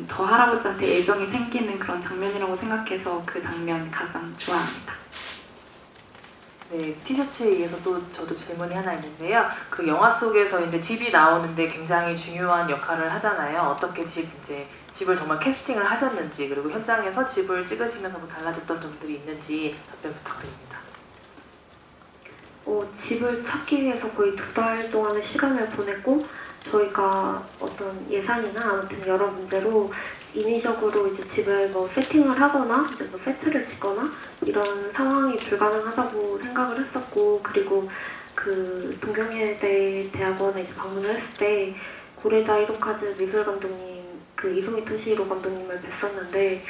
S3: 더 할아버지한테 애정이 생기는 그런 장면이라고 생각해서 그 장면 가장 좋아합니다.
S1: 네, 티셔츠에 의해서 또 저도 질문이 하나 있는데요. 그 영화 속에서 이제 집이 나오는데 굉장히 중요한 역할을 하잖아요. 어떻게 집을 정말 캐스팅을 하셨는지 그리고 현장에서 집을 찍으시면서 뭐 달라졌던 점들이 있는지 답변 부탁드립니다.
S2: 집을 찾기 위해서 거의 2달 동안의 시간을 보냈고 저희가 어떤 예산이나 아무튼 여러 문제로 인위적으로 이제 집을 뭐 세팅을 하거나 이제 뭐 세트를 짓거나 이런 상황이 불가능하다고 생각을 했었고 그리고 그 동경예대 대학원에 이제 방문을 했을 때 고레다 이도카즈 미술 감독님 그 이소미 토시히로 감독님을 뵀었는데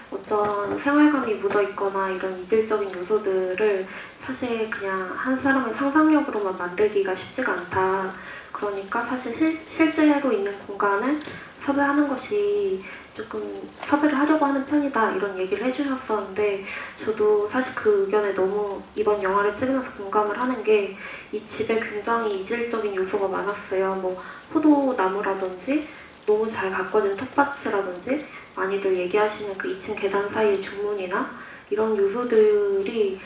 S2: 어떤 생활감이 묻어있거나 이런 이질적인 요소들을 사실 그냥 한 사람의 상상력으로만 만들기가 쉽지가 않다. 그러니까 사실 실제로 있는 공간을 섭외하는 것이 조금 섭외를 하려고 하는 편이다 이런 얘기를 해주셨었는데 저도 사실 그 의견에 너무 이번 영화를 찍으면서 공감을 하는 게 이 집에 굉장히 이질적인 요소가 많았어요. 뭐 포도나무라든지 너무 잘 가꿔진 텃밭이라든지 많이들 얘기하시는 그 2층 계단 사이의 중문이나 이런 요소들이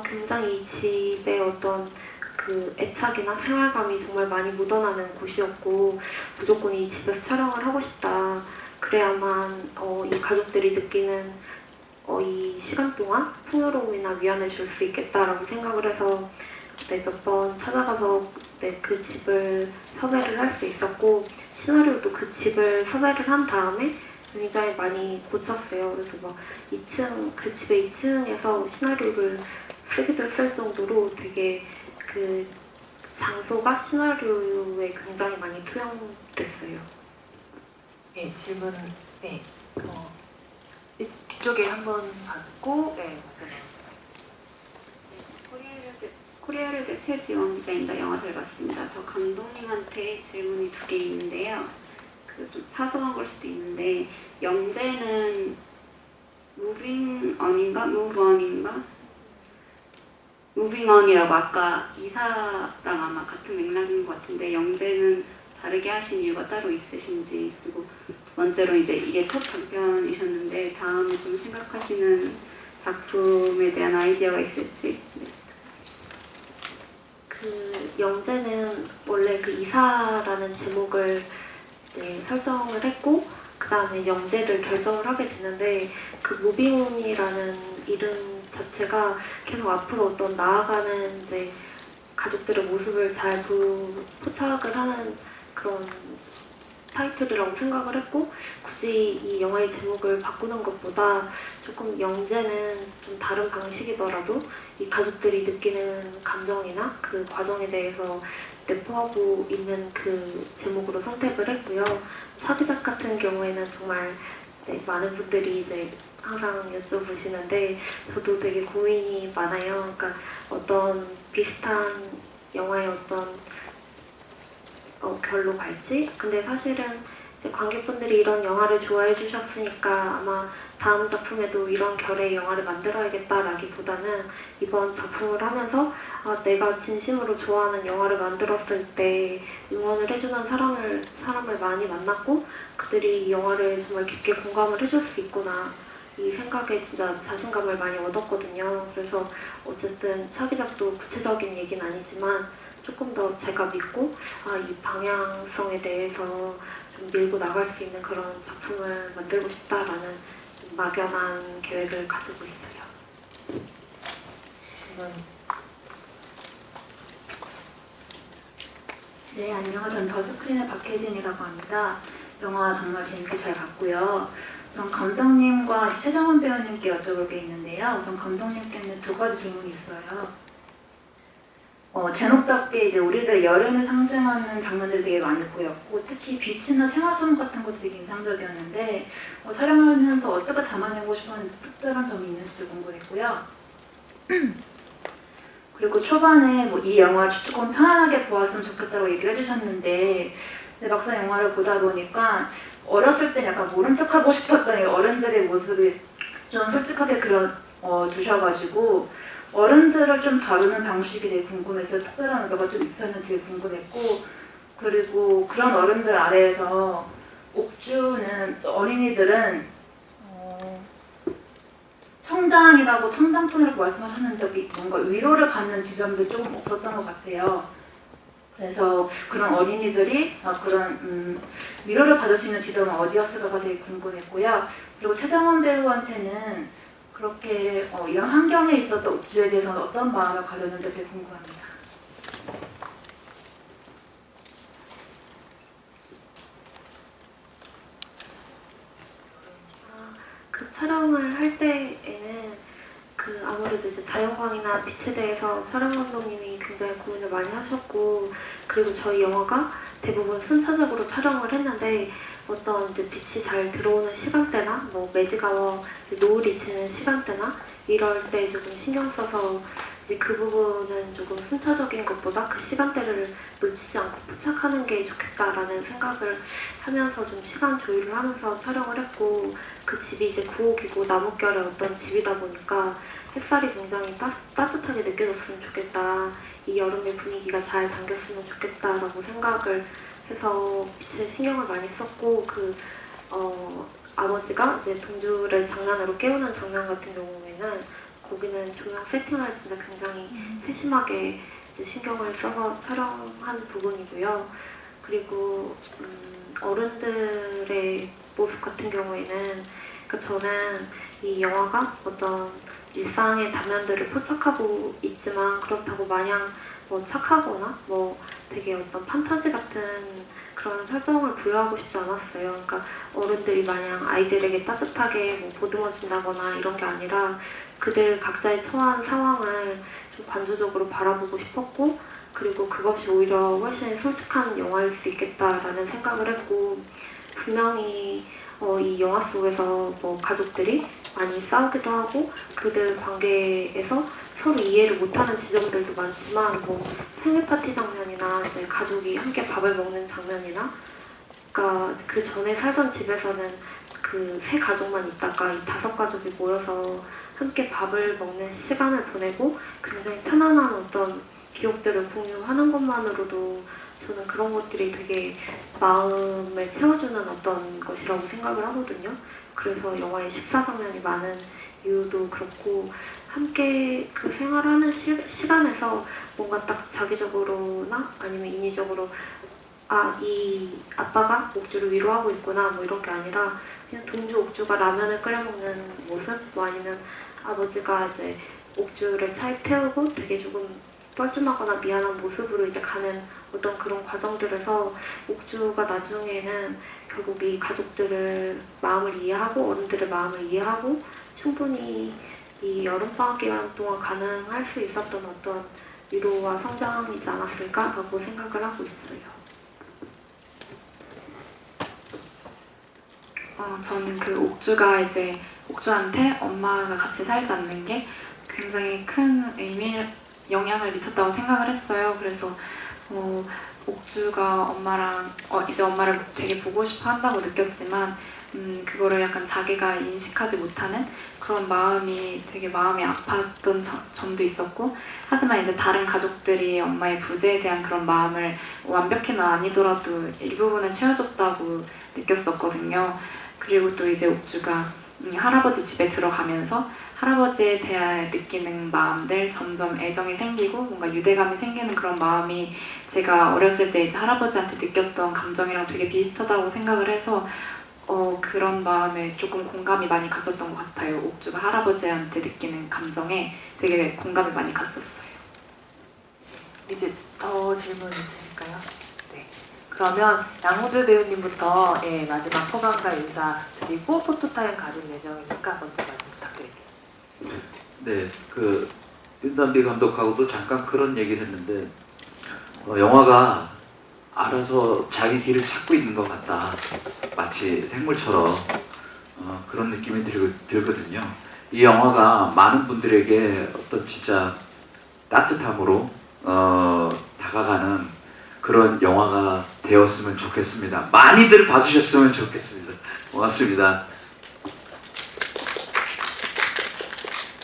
S2: 굉장히 이 집의 어떤 그 애착이나 생활감이 정말 많이 묻어나는 곳이었고 무조건 이 집에서 촬영을 하고 싶다. 그래야만 이 가족들이 느끼는 이 시간 동안 풍요로움이나 위안을 줄 수 있겠다라고 생각을 해서 몇 번 찾아가서 그 집을 섭외를 할 수 있었고 시나리오도 그 집을 섭외를 한 다음에 굉장히 많이 고쳤어요. 그래서 막 2층 그 집의 2층에서 시나리오를 쓰기도 했을 정도로 되게 그 장소가 시나리오에 굉장히 많이 투영됐어요.
S1: 네, 질문 뒤쪽에 한번 받고 맞아요.
S13: 코리아르드 최지원 기자입니다. 영화 잘 봤습니다. 저 감독님한테 질문이 2개 있는데요. 그 좀 사소한 걸 수도 있는데 영재는 무빙언이라고 아까 이사랑 아마 같은 맥락인 것 같은데 영재는 다르게 하신 이유가 따로 있으신지 그리고 번째로 이제 이게 첫短편이셨는데 다음에 좀 생각하시는 작품에 대한 아이디어가 있을지. 네.
S2: 그 영재는 원래 그 이사라는 제목을 이제 설정을 했고 그 다음에 영재를 결정을 하게 됐는데 그 무빙온이라는 이름 자체가 계속 앞으로 어떤 나아가는 이제 가족들의 모습을 잘 포착을 하는 그런 타이틀이라고 생각을 했고 굳이 이 영화의 제목을 바꾸는 것보다 조금 영재는 좀 다른 방식이더라도 이 가족들이 느끼는 감정이나 그 과정에 대해서 내포하고 있는 그 제목으로 선택을 했고요. 차기작 같은 경우에는 정말 많은 분들이 이제 항상 여쭤보시는데 저도 되게 고민이 많아요. 그러니까 어떤 비슷한 영화의 어떤 결로 갈지? 근데 사실은 이제 관객분들이 이런 영화를 좋아해 주셨으니까 아마 다음 작품에도 이런 결의 영화를 만들어야겠다라기보다는 이번 작품을 하면서 내가 진심으로 좋아하는 영화를 만들었을 때 응원을 해주는 사람을 많이 만났고 그들이 이 영화를 정말 깊게 공감을 해줄 수 있구나 이 생각에 진짜 자신감을 많이 얻었거든요. 그래서 어쨌든 차기작도 구체적인 얘기는 아니지만 조금 더 제가 믿고 이 방향성에 대해서 좀 밀고 나갈 수 있는 그런 작품을 만들고 싶다라는 막연한 계획을 가지고 있어요.
S1: 질문.
S14: 네, 안녕하세요. 저는 더스크린의 박혜진이라고 합니다.
S11: 영화 정말 재밌게 잘 봤고요. 우선 감독님과 최정원 배우님께 여쭤볼 게 있는데요. 우선 감독님께는 두 가지 질문이 있어요. 제목답게 이제 우리들 여름을 상징하는 장면들이 되게 많이 보였고, 특히 빛이나 생화소음 같은 것도 되게 인상적이었는데, 촬영하면서 어떻게 담아내고 싶었는지 특별한 점이 있는지 궁금했고요. 그리고 초반에 이 영화를 조금 편안하게 보았으면 좋겠다고 얘기를 해주셨는데, 근데 막상 영화를 보다 보니까 어렸을 때 약간 모른 척하고 싶었던 이 어른들의 모습이 좀 솔직하게 주셔가지고 어른들을 좀 다루는 방식이 되게 궁금해서 특별한 의도가 좀 있었는지 되게 궁금했고, 그리고 그런 어른들 아래에서 옥주는 어린이들은 성장이라고 성장통이라고 말씀하셨는데 뭔가 위로를 받는 지점도 조금 없었던 것 같아요. 그래서 그런 어린이들이 그런 위로를 받을 수 있는 지점은 어디였을까가 되게 궁금했고요. 그리고 최정원 배우한테는 그렇게 이런 환경에 있었던 옥주에 대해서는 어떤 마음을 가졌는지 되게 궁금합니다.
S2: 그 촬영을 할 때에는 아무래도 이제 자연광이나 빛에 대해서 촬영 감독님이 굉장히 고민을 많이 하셨고, 그리고 저희 영화가 대부분 순차적으로 촬영을 했는데 어떤 이제 빛이 잘 들어오는 시간대나 매지가와 노을이 지는 시간대나 이럴 때 조금 신경 써서 이제 그 부분은 조금 순차적인 것보다 그 시간대를 놓치지 않고 포착하는 게 좋겠다라는 생각을 하면서 좀 시간 조율을 하면서 촬영을 했고, 그 집이 이제 구옥이고 나뭇결의 어떤 집이다 보니까 햇살이 굉장히 따뜻하게 느껴졌으면 좋겠다, 이 여름의 분위기가 잘 담겼으면 좋겠다라고 생각을 해서 빛에 신경을 많이 썼고, 아버지가 이제 동주를 장난으로 깨우는 장면 같은 경우에는 거기는 조명 세팅을 진짜 굉장히 세심하게 이제 신경을 써서 촬영한 부분이고요. 그리고 어른들의 모습 같은 경우에는 저는 이 영화가 어떤 일상의 단면들을 포착하고 있지만 그렇다고 마냥 착하거나 되게 어떤 판타지 같은 그런 설정을 부여하고 싶지 않았어요. 그러니까 어른들이 마냥 아이들에게 따뜻하게 보듬어준다거나 이런 게 아니라 그들 각자의 처한 상황을 좀 관조적으로 바라보고 싶었고, 그리고 그것이 오히려 훨씬 솔직한 영화일 수 있겠다라는 생각을 했고, 분명히 이 영화 속에서 가족들이 많이 싸우기도 하고 그들 관계에서 서로 이해를 못하는 지점들도 많지만 생일 파티 장면이나 이제 가족이 함께 밥을 먹는 장면이나, 그러니까 그 전에 살던 집에서는 그 세 가족만 있다가 이 5가족이 모여서 함께 밥을 먹는 시간을 보내고 굉장히 편안한 어떤 기억들을 공유하는 것만으로도 저는 그런 것들이 되게 마음을 채워주는 어떤 것이라고 생각을 하거든요. 그래서 영화에 식사 장면이 많은 이유도 그렇고, 함께 그 생활하는 시간에서 뭔가 딱 자기적으로나 아니면 인위적으로 이 아빠가 옥주를 위로하고 있구나 이런 게 아니라 그냥 동주 옥주가 라면을 끓여 먹는 모습, 아니면 아버지가 이제 옥주를 차에 태우고 되게 조금 뻘쭘하거나 미안한 모습으로 이제 가는 어떤 그런 과정들에서 옥주가 나중에는 결국 이 가족들을 마음을 이해하고 어른들의 마음을 이해하고 충분히 이 여름방학 기간 동안 가능할 수 있었던 어떤 위로와 성장이지 않았을까라고 생각을 하고 있어요.
S3: 저는 그 옥주가 이제 옥주한테 엄마가 같이 살지 않는 게 굉장히 큰 영향을 미쳤다고 생각을 했어요. 그래서 옥주가 이제 엄마를 되게 보고 싶어 한다고 느꼈지만 그거를 약간 자기가 인식하지 못하는 그런 마음이 되게 마음이 아팠던 점도 있었고, 하지만 이제 다른 가족들이 엄마의 부재에 대한 그런 마음을 완벽히는 아니더라도 일부분은 채워줬다고 느꼈었거든요. 그리고 또 이제 옥주가 할아버지 집에 들어가면서 할아버지에 대해 느끼는 마음들, 점점 애정이 생기고 뭔가 유대감이 생기는 그런 마음이 제가 어렸을 때 이제 할아버지한테 느꼈던 감정이랑 되게 비슷하다고 생각을 해서 그런 마음에 조금 공감이 많이 갔었던 것 같아요. 옥주가 할아버지한테 느끼는 감정에 되게 공감이 많이 갔었어요.
S1: 이제 더 질문 있으실까요? 네. 그러면 양홍주 배우님부터 예, 마지막 소감과 인사 드리고 포토타임 가질 예정이니까 먼저 말씀 부탁드릴게요.
S4: 네, 그 윤담비 감독하고도 잠깐 그런 얘기를 했는데 영화가 알아서 자기 길을 찾고 있는 것 같다. 마치 생물처럼 그런 느낌이 들거든요. 이 영화가 많은 분들에게 어떤 진짜 따뜻함으로 다가가는 그런 영화가 되었으면 좋겠습니다. 많이들 봐주셨으면 좋겠습니다. 고맙습니다.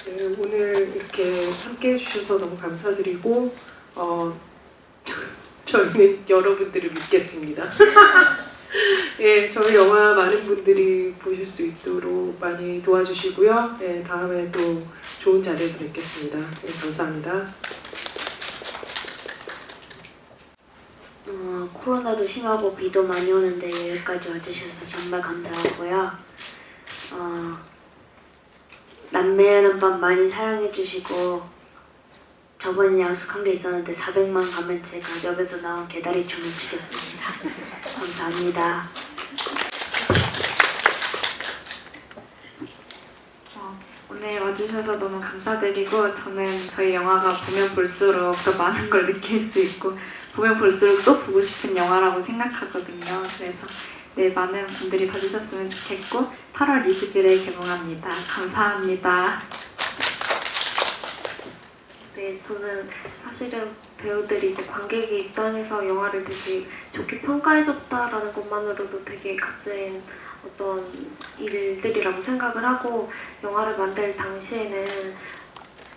S8: 네, 오늘 이렇게 함께 해주셔서 너무 감사드리고 저희는 여러분들을 믿겠습니다. 예, 저희 영화 많은 분들이 보실 수 있도록 많이 도와주시고요. 예, 다음에 또 좋은 자리에서 뵙겠습니다. 예, 감사합니다.
S7: 코로나도 심하고 비도 많이 오는데 여기까지 와주셔서 정말 감사하고요. 남매여름 밤 많이 사랑해주시고 저번에 약속한 게 있었는데 400만 가면 제가 역에서 나온 개다리 춤을 추겠습니다. 감사합니다.
S11: 오늘 와주셔서 너무 감사드리고 저는 저희 영화가 보면 볼수록 더 많은 걸 느낄 수 있고 보면 볼수록 또 보고 싶은 영화라고 생각하거든요. 그래서 네, 많은 분들이 봐주셨으면 좋겠고 8월 20일에 개봉합니다. 감사합니다.
S2: 네, 저는 사실은 배우들이 이제 관객의 입장에서 영화를 되게 좋게 평가해줬다라는 것만으로도 되게 값진 어떤 일들이라고 생각을 하고 영화를 만들 당시에는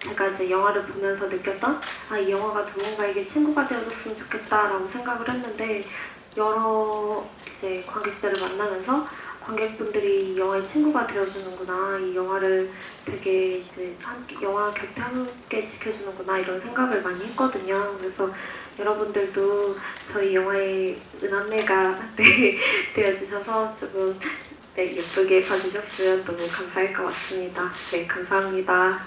S2: 제가 이제 영화를 보면서 느꼈던 이 영화가 누군가에게 친구가 되어줬으면 좋겠다라고 생각을 했는데 여러 이제 관객들을 만나면서 관객분들이 이 영화의 친구가 되어주는구나, 이 영화를 되게 이제 함께 영화 곁에 함께 지켜주는구나 이런 생각을 많이 했거든요. 그래서 여러분들도 저희 영화의 은한매가 되어주셔서 조금 예쁘게 봐주셨으면 너무 감사할 것 같습니다. 네, 감사합니다.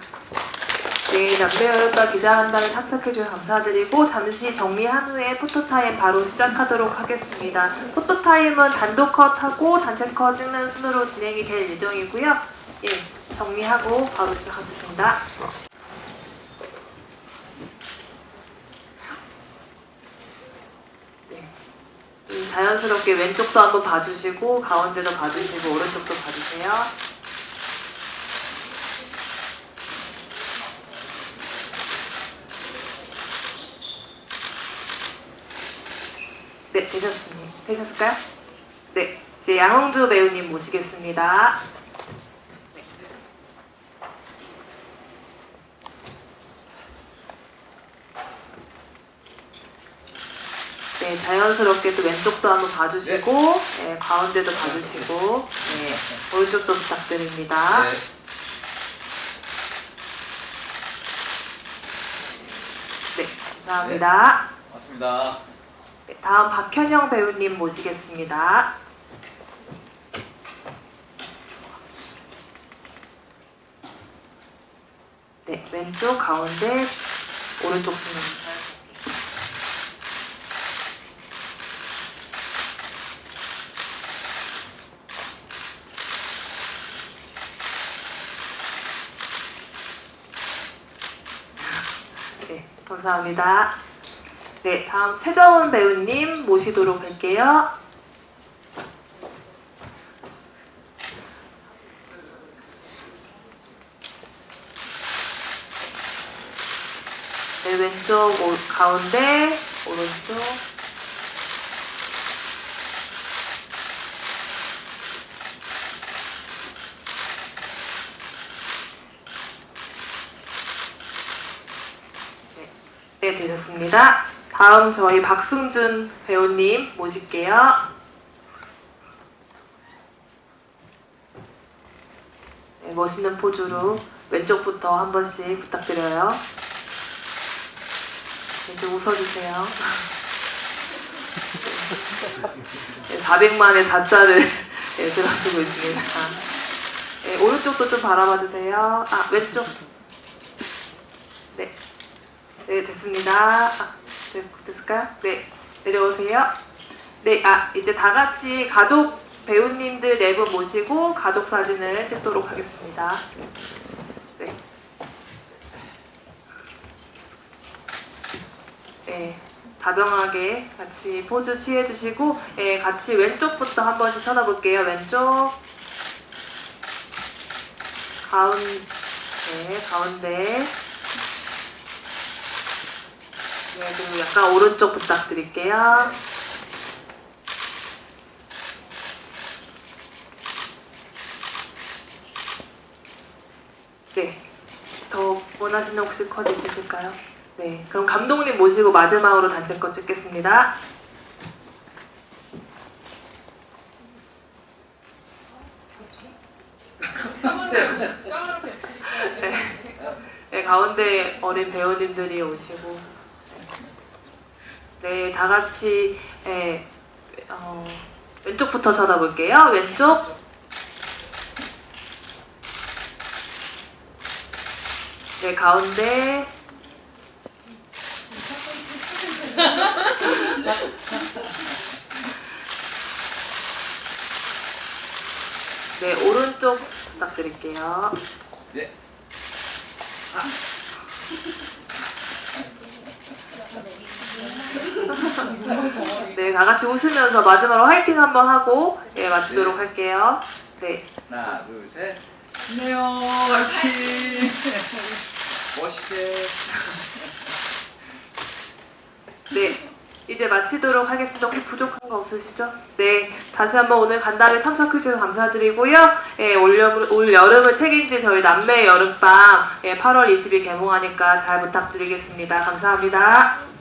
S1: 네, 남배우연과 기자간담회 참석해주셔서 감사드리고 잠시 정리한 후에 포토타임 바로 시작하도록 하겠습니다. 포토타임은 단독 컷하고 단체 컷 찍는 순으로 진행이 될 예정이고요. 예, 정리하고 바로 시작하겠습니다. 네, 자연스럽게 왼쪽도 한번 봐주시고 가운데도 봐주시고 오른쪽도 봐주세요. 네, 되셨을까요? 네, 이제 양홍주 배우님 모시겠습니다. 네, 자연스럽게 또 왼쪽도 한번 봐주시고, 네, 가운데도 봐주시고, 네, 오른쪽도 부탁드립니다.
S4: 네.
S1: 네, 감사합니다.
S4: 고맙습니다.
S1: 네, 다음 박현영 배우님 모시겠습니다. 네, 왼쪽, 가운데, 오른쪽 순. 네, 감사합니다. 네, 다음 최정은 배우님 모시도록 할게요. 네, 왼쪽, 가운데, 오른쪽. 네, 되셨습니다. 다음 저희 박승준 배우님 모실게요. 네, 멋있는 포즈로 왼쪽부터 한 번씩 부탁드려요. 네, 좀 웃어주세요. 네, 400만의 4자를 네, 들어주고 있습니다. 네, 오른쪽도 좀 바라봐주세요. 왼쪽. 네. 네, 됐습니다. 네, 됐을까요? 네, 내려오세요. 네, 이제 다 같이 가족 배우님들 4분 모시고 가족 사진을 찍도록 하겠습니다. 네. 네, 다정하게 같이 포즈 취해주시고, 네, 같이 왼쪽부터 한 번씩 쳐다볼게요. 왼쪽, 가운데. 네, 그리고 약간 오른쪽 부탁드릴게요. 네, 더 원하시는 혹시 컷 있으실까요? 네, 그럼 감독님 모시고 마지막으로 단체컷 찍겠습니다. 네, 가운데 어린 배우님들이 오시고, 네, 다 같이 왼쪽부터 쳐다볼게요. 왼쪽. 네, 가운데. 네, 오른쪽 부탁드릴게요.
S4: 네.
S1: 네, 다 같이 웃으면서 마지막으로 화이팅 한번 하고 마치도록 할게요. 네.
S4: 하나, 둘, 셋. 힘내요. 화이팅. 멋있게.
S1: 네, 이제 마치도록 하겠습니다. 혹시 부족한 거 없으시죠? 네, 다시 한번 오늘 간단히 참석해주셔서 감사드리고요. 올 여름을 책임질 저희 남매 여름밤 8월 20일 개봉하니까 잘 부탁드리겠습니다. 감사합니다.